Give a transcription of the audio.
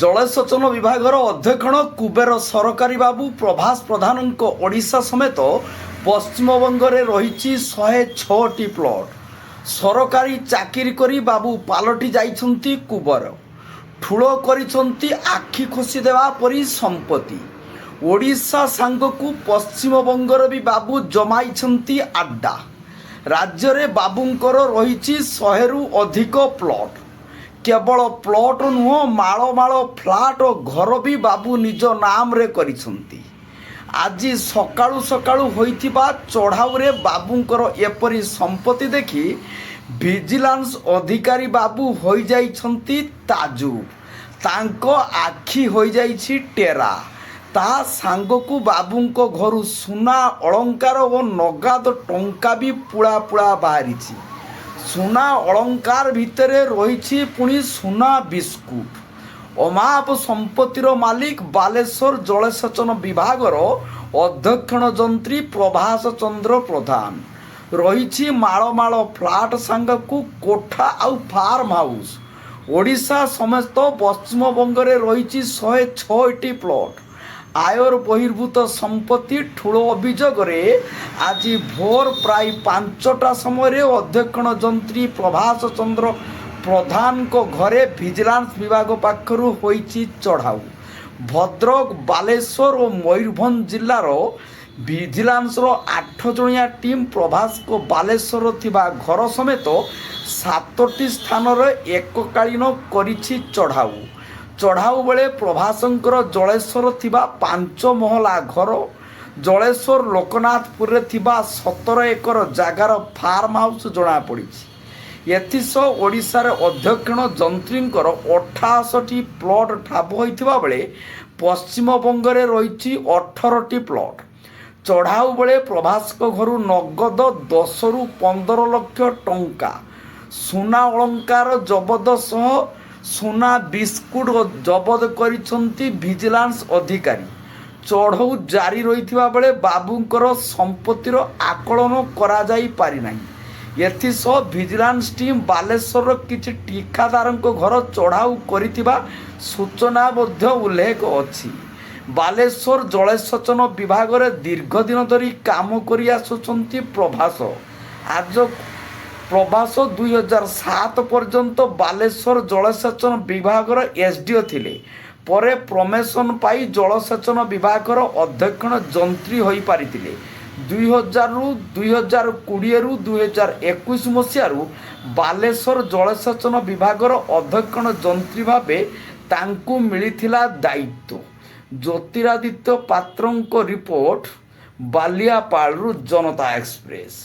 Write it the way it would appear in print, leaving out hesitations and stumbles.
ଜଳସେଚନ ବିଭାଗର ଅଧ୍ୟକ୍ଷଣ କୁବେର ସରକାରୀ ବାବୁ ପ୍ରଭାସ ପ୍ରଧାନଙ୍କ ଓଡ଼ିଶା ସମେତ ପଶ୍ଚିମବଙ୍ଗରେ ରହିଛି 106ଟି ପ୍ଲଟ୍। ସରକାରୀ ଚାକିରି କରି ବାବୁ ପାଲଟି ଯାଇଛନ୍ତି କୁବେର। ଠୁଳ କରିଛନ୍ତି ଆଖି ଖୋସି ଦେବା ପରି ସମ୍ପତ୍ତି। ଓଡ଼ିଶା ସାଙ୍ଗକୁ ପଶ୍ଚିମବଙ୍ଗର ବି ବାବୁ ଜମାଇଛନ୍ତି ଆଡ୍ଡା। ରାଜ୍ୟରେ ବାବୁଙ୍କର ରହିଛି 100ରୁ ଅଧିକ ପ୍ଲଟ୍। କେବଳ ପ୍ଲଟ୍ ନୁହଁ, ମାଳ ମାଳ ଫ୍ଲାଟ୍ ଓ ଘର ବି ବାବୁ ନିଜ ନାମରେ କରିଛନ୍ତି। ଆଜି ସକାଳୁ ସକାଳୁ ହୋଇଥିବା ଚଢ଼ାଉରେ ବାବୁଙ୍କର ଏପରି ସମ୍ପତ୍ତି ଦେଖି ଭିଜିଲାନ୍ସ ଅଧିକାରୀ ବାବୁ ହୋଇଯାଇଛନ୍ତି ତାଜୁବ। ତାଙ୍କ ଆଖି ହୋଇଯାଇଛି ଟେରା। ତା ସାଙ୍ଗକୁ ବାବୁଙ୍କ ଘରୁ ସୁନା ଅଳଙ୍କାର ଓ ନଗଦ ଟଙ୍କା ବି ପୁଳା ପୁଳା ବାହାରିଛି। ସୁନା ଅଳଙ୍କାର ଭିତରେ ରହିଛି ପୁଣି ସୁନା ବିସ୍କୁଟ। ଅମାପ ସମ୍ପତ୍ତିର ମାଲିକ ବାଲେଶ୍ୱର ଜଳସେଚନ ବିଭାଗର ଅଧ୍ୟକ୍ଷଣ ଯନ୍ତ୍ରୀ ପ୍ରଭାସ ଚନ୍ଦ୍ର ପ୍ରଧାନ। ରହିଛି ମାଳ ମାଳ ଫ୍ଲାଟ୍ ସାଙ୍ଗକୁ କୋଠା ଆଉ ଫାର୍ମ ହାଉସ୍। ଓଡ଼ିଶା ସମେତ ପଶ୍ଚିମବଙ୍ଗରେ ରହିଛି 106ଟି ପ୍ଲଟ୍। ଆୟର ବହିର୍ଭୂତ ସମ୍ପତ୍ତି ଠୁଳ ଅଭିଯୋଗରେ ଆଜି ଭୋର ପ୍ରାୟ 5ଟା ସମୟରେ ଅଧ୍ୟକ୍ଷଣ ଯନ୍ତ୍ରୀ ପ୍ରଭାସ ଚନ୍ଦ୍ର ପ୍ରଧାନଙ୍କ ଘରେ ଭିଜିଲାନ୍ସ ବିଭାଗ ପାଖରୁ ହୋଇଛି ଚଢ଼ାଉ। ଭଦ୍ରକ, ବାଲେଶ୍ୱର ଓ ମୟୂରଭଞ୍ଜ ଜିଲ୍ଲାର ଭିଜିଲାନ୍ସର 8 ଜଣିଆ ଟିମ୍ ପ୍ରଭାସଙ୍କ ବାଲେଶ୍ୱର ଥିବା ଘର ସମେତ 7ଟି ସ୍ଥାନରେ ଏକକାଳୀନ କରିଛି ଚଢ଼ାଉ। ଚଢ଼ାଉ ବେଳେ ପ୍ରଭାସଙ୍କର ଜଳେଶ୍ୱର ଥିବା 5 ମହଲା ଘର, ଜଳେଶ୍ୱର ଲୋକନାଥପୁରରେ ଥିବା 17 ଏକର ଜାଗାର ଫାର୍ମ ହାଉସ୍ ଜଣାପଡ଼ିଛି। ଏଥିସହ ଓଡ଼ିଶାରେ ଅଧ୍ୟକ୍ଷଣ ଯନ୍ତ୍ରୀଙ୍କର 88ଟି ପ୍ଲଟ୍ ଠାବ ହୋଇଥିବା ବେଳେ ପଶ୍ଚିମବଙ୍ଗରେ ରହିଛି 18ଟି ପ୍ଲଟ୍। ଚଢ଼ାଉ ବେଳେ ପ୍ରଭାସଙ୍କ ଘରୁ ନଗଦ 10ରୁ 15 ଲକ୍ଷ ଟଙ୍କା, ସୁନା ଅଳଙ୍କାର ଜବତ ସହ ସୁନା ବିସ୍କୁଟ ଜବତ କରିଛନ୍ତି ଭିଜିଲାନ୍ସ ଅଧିକାରୀ। ଚଢ଼ଉ ଜାରି ରହିଥିବା ବେଳେ ବାବୁଙ୍କର ସମ୍ପତ୍ତିର ଆକଳନ କରାଯାଇ ପାରିନାହିଁ। ଏଥିସହ ଭିଜିଲାନ୍ସ ଟିମ୍ ବାଲେଶ୍ୱରର କିଛି ଠିକାଦାରଙ୍କ ଘର ଚଢ଼ାଉ କରିଥିବା ସୂଚନା ମଧ୍ୟ ଉଲ୍ଲେଖ ଅଛି। ବାଲେଶ୍ୱର ଜଳସେଚନ ବିଭାଗରେ ଦୀର୍ଘ ଦିନ ଧରି କାମ କରି ଆସୁଛନ୍ତି ପ୍ରଭାସ। ପ୍ରଭାସ 2007 ପର୍ଯ୍ୟନ୍ତ ବାଲେଶ୍ୱର ଜଳସେଚନ ବିଭାଗର ଏସ୍ଡିଓ ଥିଲେ। ପରେ ପ୍ରମୋସନ୍ ପାଇ ଜଳସେଚନ ବିଭାଗର ଅଧ୍ୟକ୍ଷଣ ଯନ୍ତ୍ରୀ ହୋଇପାରିଥିଲେ। 2000ରୁ 2020ରୁ 2021 ମସିହାରୁ ବାଲେଶ୍ୱର ଜଳସେଚନ ବିଭାଗର ଅଧ୍ୟକ୍ଷଣ ଯନ୍ତ୍ରୀ ଭାବେ ତାଙ୍କୁ ମିଳିଥିଲା ଦାୟିତ୍ୱ। ଜ୍ୟୋତିରାଦିତ୍ୟ ପାତ୍ରଙ୍କ ରିପୋର୍ଟ, ବାଲିଆପାଳରୁ ଜନତା ଏକ୍ସପ୍ରେସ୍।